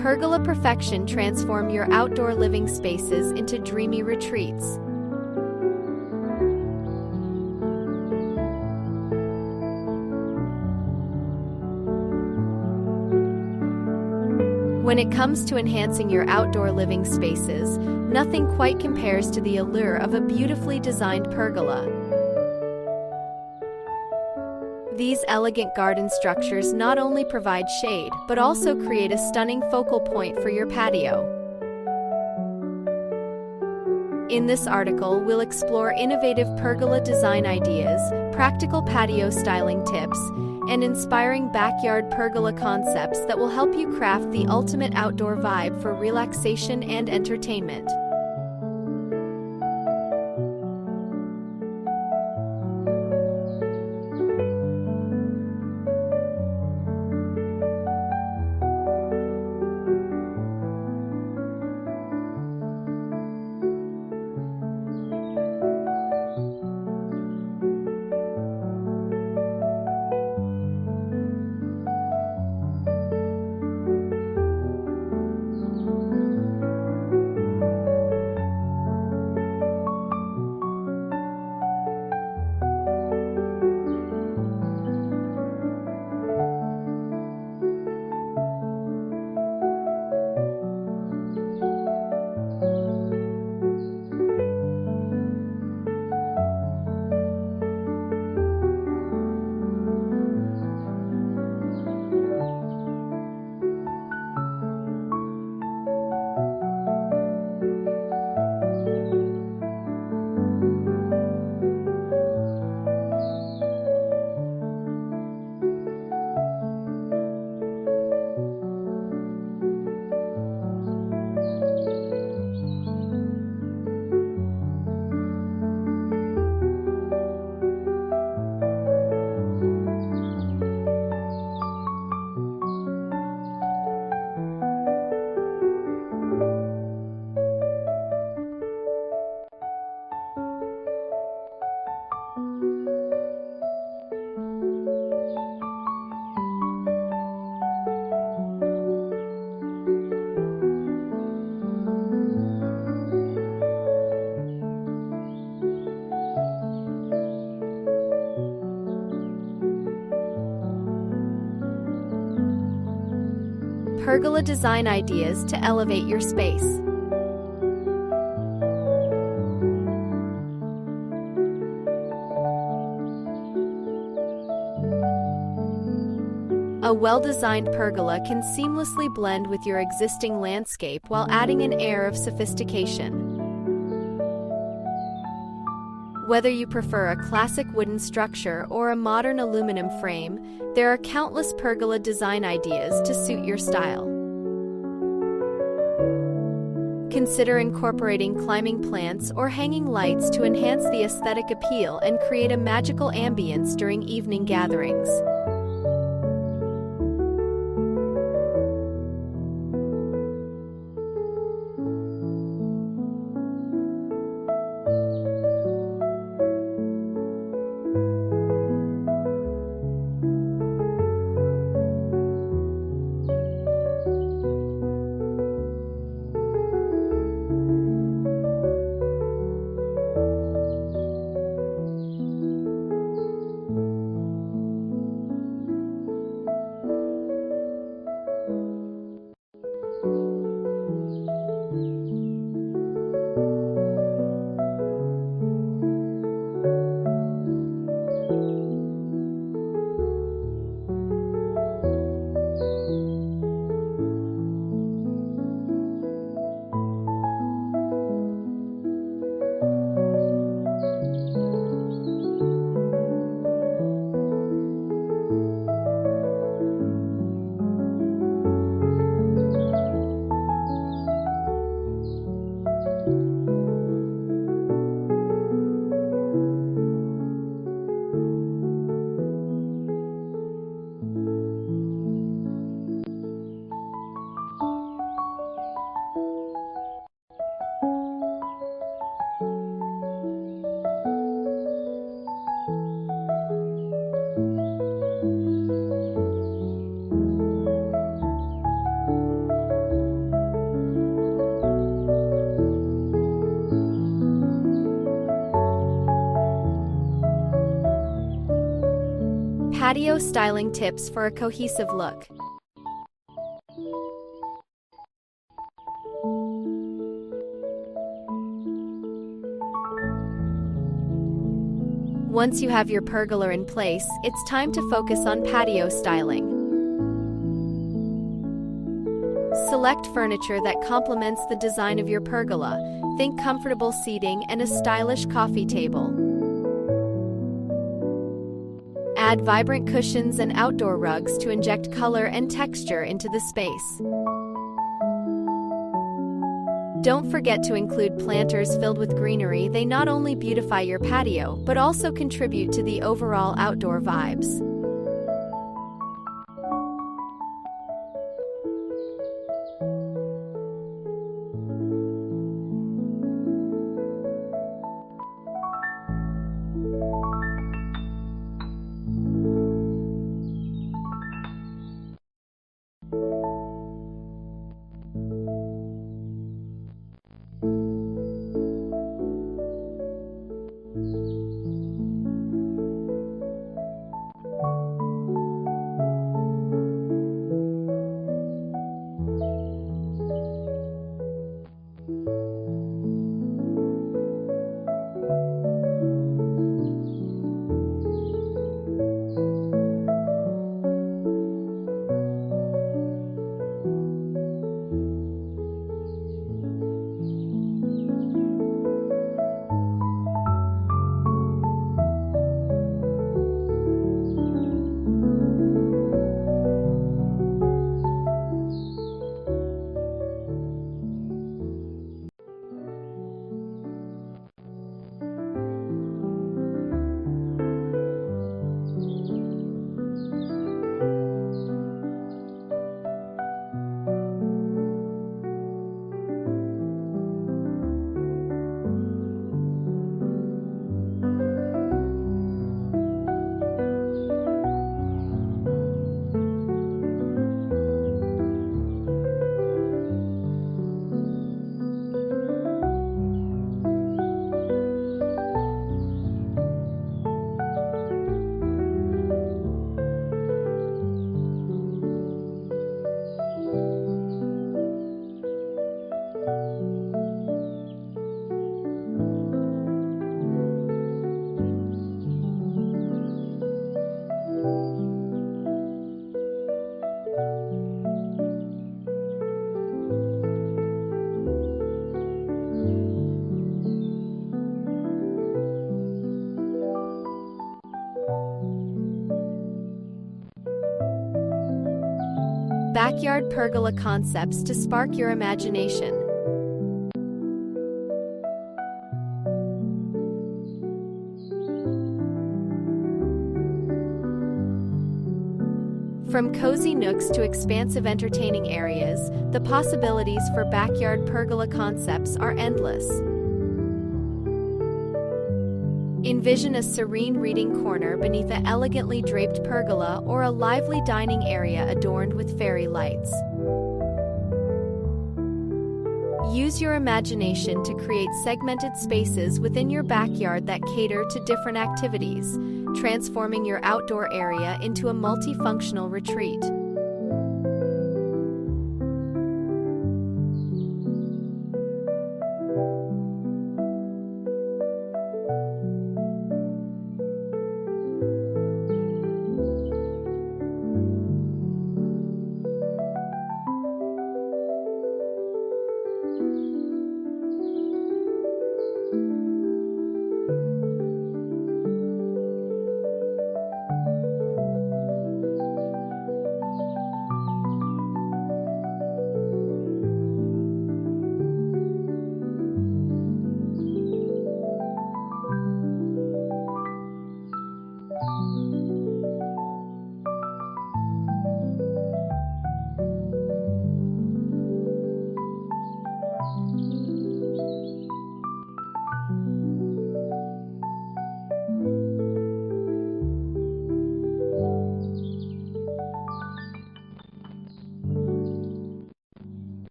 Pergola perfection transform your outdoor living spaces into dreamy retreats. When it comes to enhancing your outdoor living spaces, nothing quite compares to the allure of a beautifully designed pergola. These elegant garden structures not only provide shade, but also create a stunning focal point for your patio. In this article, we'll explore innovative pergola design ideas, practical patio styling tips, and inspiring backyard pergola concepts that will help you craft the ultimate outdoor vibe for relaxation and entertainment. Pergola design ideas to elevate your space. A well-designed pergola can seamlessly blend with your existing landscape while adding an air of sophistication. Whether you prefer a classic wooden structure or a modern aluminum frame, there are countless pergola design ideas to suit your style. Consider incorporating climbing plants or hanging lights to enhance the aesthetic appeal and create a magical ambience during evening gatherings. Patio styling tips for a cohesive look. Once you have your pergola in place, it's time to focus on patio styling. Select furniture that complements the design of your pergola. Think comfortable seating and a stylish coffee table. Add vibrant cushions and outdoor rugs to inject color and texture into the space. Don't forget to include planters filled with greenery. They not only beautify your patio, but also contribute to the overall outdoor vibes. Backyard pergola concepts to spark your imagination. From cozy nooks to expansive entertaining areas, the possibilities for backyard pergola concepts are endless. Envision a serene reading corner beneath an elegantly draped pergola or a lively dining area adorned with fairy lights. Use your imagination to create segmented spaces within your backyard that cater to different activities, transforming your outdoor area into a multifunctional retreat.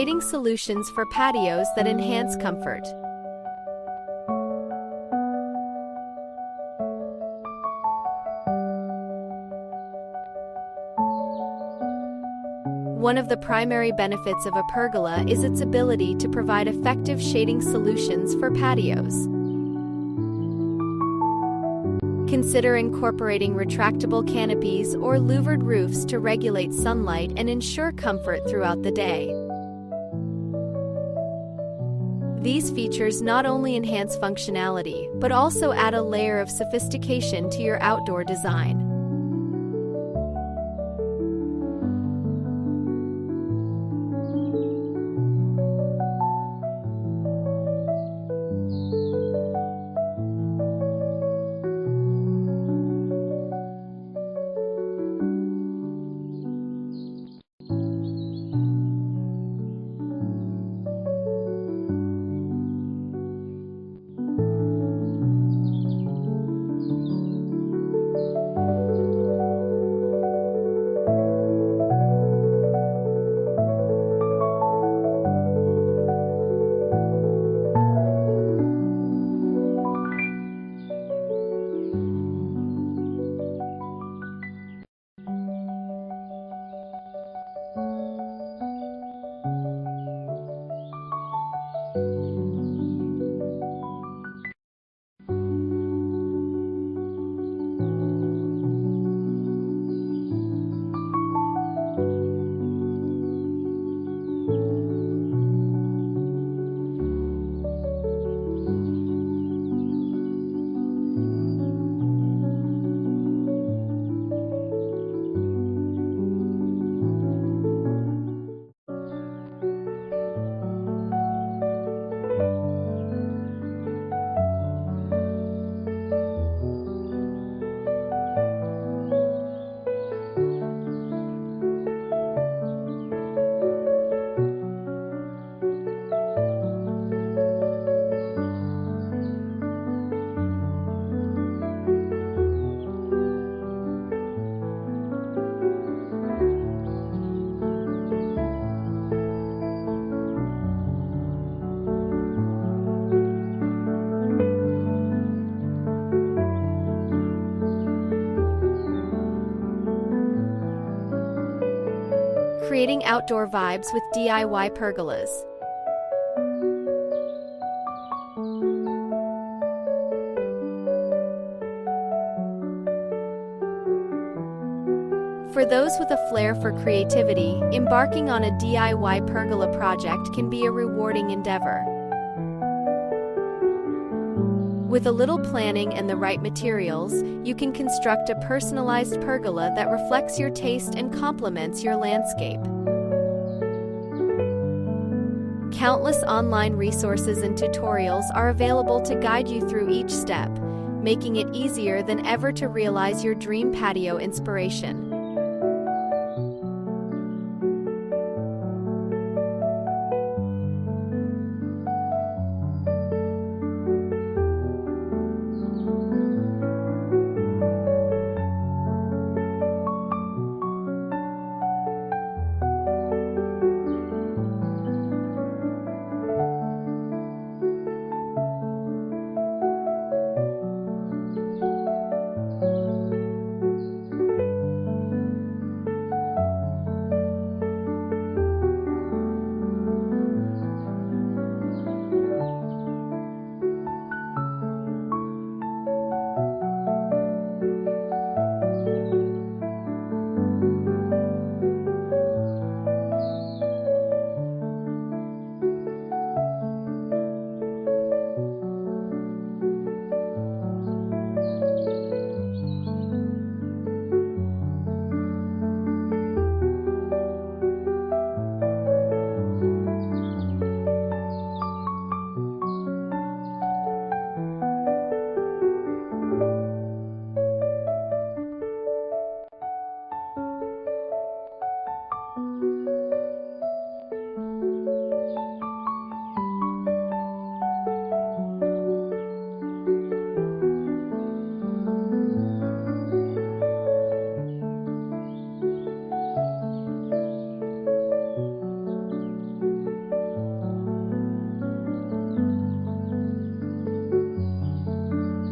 shading solutions for patios that enhance comfort. One of the primary benefits of a pergola is its ability to provide effective shading solutions for patios. Consider incorporating retractable canopies or louvered roofs to regulate sunlight and ensure comfort throughout the day. These features not only enhance functionality, but also add a layer of sophistication to your outdoor design. Creating outdoor vibes with DIY pergolas. For those with a flair for creativity, embarking on a DIY pergola project can be a rewarding endeavor. With a little planning and the right materials, you can construct a personalized pergola that reflects your taste and complements your landscape. Countless online resources and tutorials are available to guide you through each step, making it easier than ever to realize your dream patio inspiration.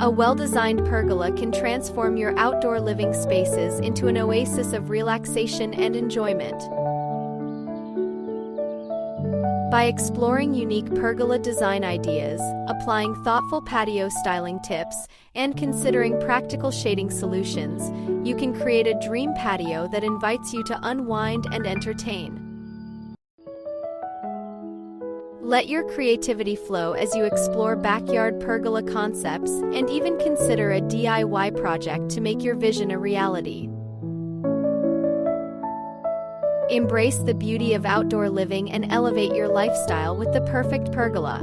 A well-designed pergola can transform your outdoor living spaces into an oasis of relaxation and enjoyment. By exploring unique pergola design ideas, applying thoughtful patio styling tips, and considering practical shading solutions, you can create a dream patio that invites you to unwind and entertain. Let your creativity flow as you explore backyard pergola concepts and even consider a DIY project to make your vision a reality. Embrace the beauty of outdoor living and elevate your lifestyle with the perfect pergola.